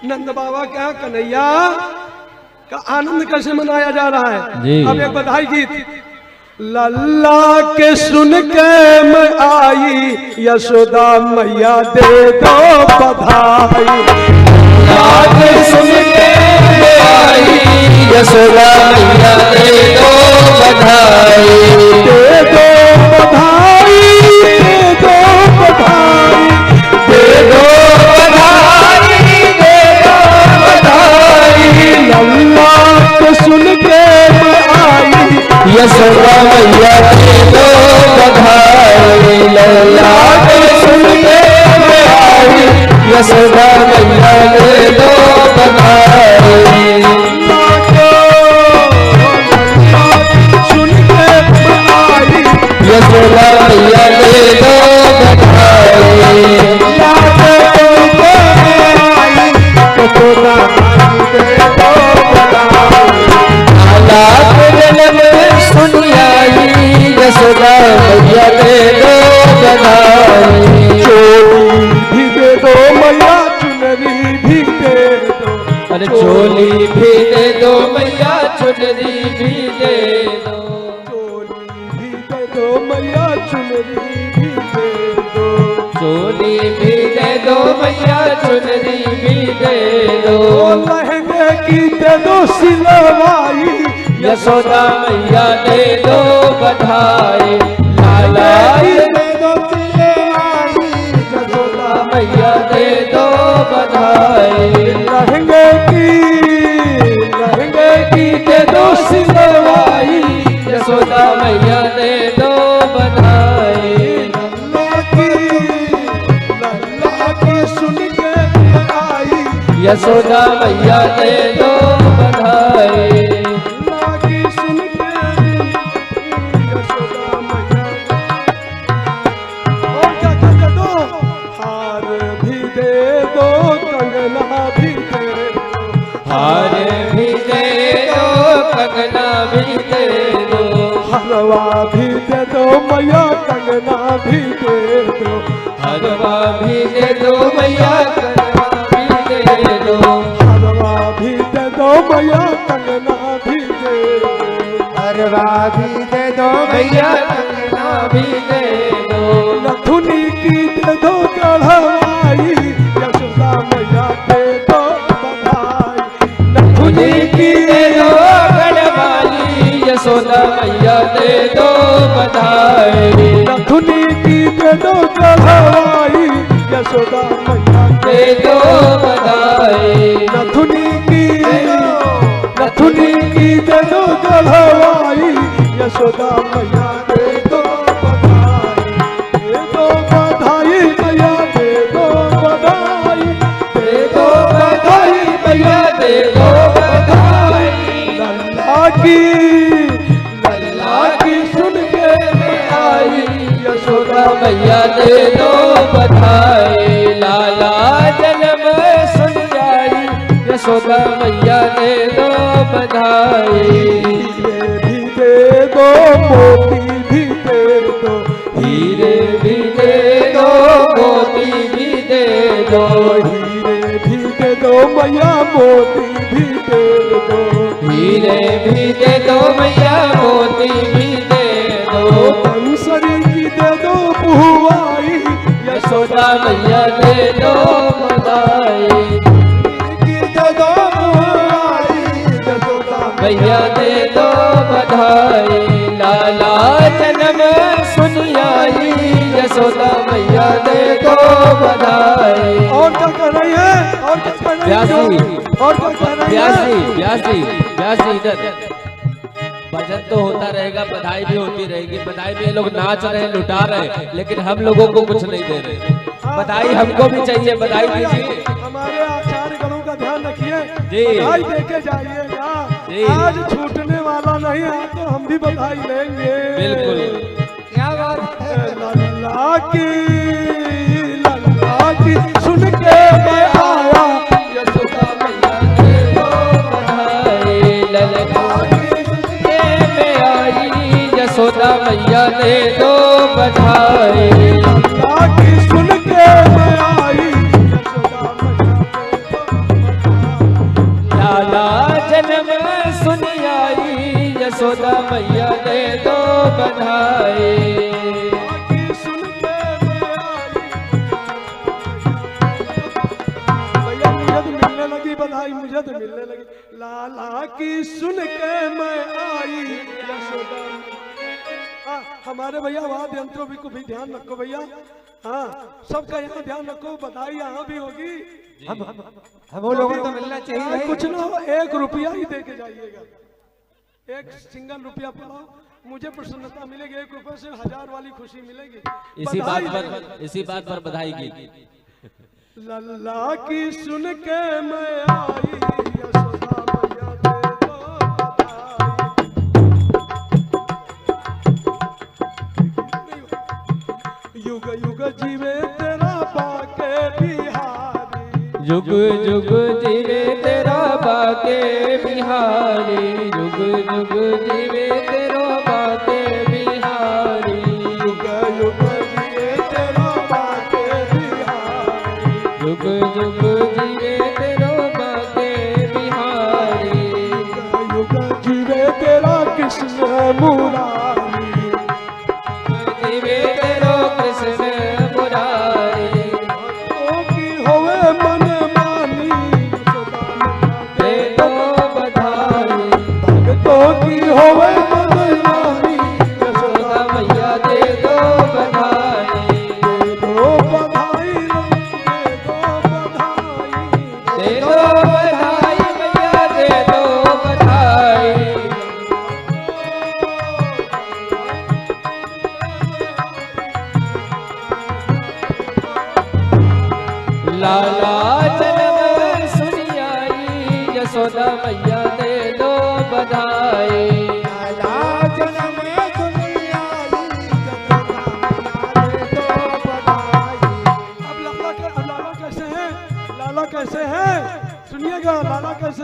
नंद बाबा क्या कन्हैया का आनंद कैसे मनाया जा रहा है। अब एक बधाई गीत। लल्ला के सुन के मैं आई यशोदा मैया दे दो बधाई। लल्ला के सुन के मैं आई यशोदा मैया दे दो बधाई। दे दो बधाई, दे दो बधाई, दे दो बधाई, दे दो बधाई। लल्ला के सुन के मैं आई यशोदा मैया दे दो बधाई। लल्ला के सुन के मैं आई यशोदा मैया दे दो बधाई। सुन के मैं आई यशोदा मैया दे दो बधाई। यशोदा मैया दे दो बधाई। चोली भी दे दो मैया, चुनरी भी दे दो। अरे चोली भी दे दो मैया, चुनरी भी दे दो। चोली भी दे दो मैया, चुनरी भी दे दो। चोली भी दे दो मैया, चुनरी भी दे दो। लहंगे की दे दो सिलवाई, यशोदा मैया दे दो बधाई। लाला दे दो सिलवाई, यशोदा मैया दे दो बधाई। लहंगे की दे दो सिलवाई, यशोदा मैया दे दो बधाई। लल्ला की सुन के आई यशोदा मैया दे दो बधाई। हार भी दे दो, कंगना भी दे दो। हार भी दे दो, कंगना भी दे दो। हलवा भी दे दो मैया, कंगना भी दे दो। हलवा भी दे दो मैया, कंगना भी दे दो। हलवा भी दे दो मैया, कंगना भी दे दो। हलवा भी दे दो मैया, कंगना भी दे दो। नथुनी की दे दो कढ़ाई, यशोदा मैया दे दो बधाई। नथुनी की दे दो गढ़वाली, यशोदा मैया दे दो बधाई। नथुनी की दे दो कढ़ाई, यशोदा मैया दे दो बधाई। नथुनी की दे दो कढ़ाई, यशोदा मैया दे दो बधाई। दे दो बधाई मैया, दे दो बधाई, दे दो बधाई मैया, दे दो बधाई। लल्ला की सुन के मैं आई यशोदा मैया दे दो बधाई। लाला जन्म सुन जाई, यशोदा मैया दे दो बधाई। हीरे भी दे दो, मोती भी दे दो। हीरे भी दे दो, मोती भी दे दो। हीरे भी दे दो मैया, मोती भी दे दो। हीरे भी दे दो मैया, मोती भी दे दो। कंसरी की दे दो बुआई, यशोदा मैया दे दो बधाई। की दे दो बुआई, यशोदा मैया दे दो बधाई। लाला जन्म सुन आई, यशोदा मैया दे दो बधाई। और क्या कर रही है, और क्या कर रही है, और क्या कर रही है। व्यासी इधर भजन तो होता रहेगा, बधाई भी होती रहेगी। बधाई में ये लोग नाच रहे हैं, लुटा रहे हैं, लेकिन हम लोगों को कुछ नहीं दे रहे। बधाई हमको भी चाहिए, बधाई दीजिए। हमारे आचार्य गणों का ध्यान रखिए, जी। बधाई देके जाइएगा। जी। आज छूटने वाला नहीं है, तो हम भी बधाई लेंगे। बिल्कुल। क्या बात है। लल्ला की सुन के मैं आया, यशोदा मैया दे दो बधाई। लल्ला की सुन के मैं आई, यशोदा मैया दे दो बधाई। लल्ला की सुन के मैं आई, यशोदा मैया दे दो यशोदा मैया दे दो बधाई। की सुन के मैं आई। भैया मुझे तो मिलने लगी बधाई, मुझे तो मिलने लगी। लाला की सुन के मैं आई यशोदा। हमारे भैया वाद्य यंत्रों भी को भी ध्यान रखो भैया। हाँ, सबका यहाँ ध्यान रखो, बधाई यहाँ भी होगी। हम लोगों को तो मिलना चाहिए भाई। कुछ ना हो, 1 रुपया ही दे के जाइएगा। 1 सिंगल रुपया पड़ाओ, मुझे प्रसन्नता मिलेगी। 1 रुपये से 1000 वाली खुशी मिलेगी। इसी बात पर बधाई की। लल्ला की सुन के मैं आई यशोदा मैया दे दो बधाई। युग युग जीवे तेरा बाके बिहारी। जुग जुग जीवे तेरा बाके बिहारी। जुग जुग जीवे तेरा बाके बिहारी। युग युग जीवे तेरा बाके बिहारी। जुग जुग जीवे तेरा बाके बिहारी। युग जीवे तेरा कृष्ण मुरारी। जीवे तेरो कृष्ण मुरारी। भक्तों की होवे मन मानी यशोदा दे दो बधाई। भक्तों की होवे मन मानी यशोदा मैया दे दो बधाई। दे दो बधाई, दे दो बधाई। दे दो बधाई मैया दे दो बधाई। लाला जन्म सुनी आई यशोदा मैया दे दो बधाई। लाला जन्म सुनी आई यशोदा मैया दे दो बधाई। अब लाला कैसे हैं? लाला कैसे हैं? सुनिएगा, लाला कैसे हैं?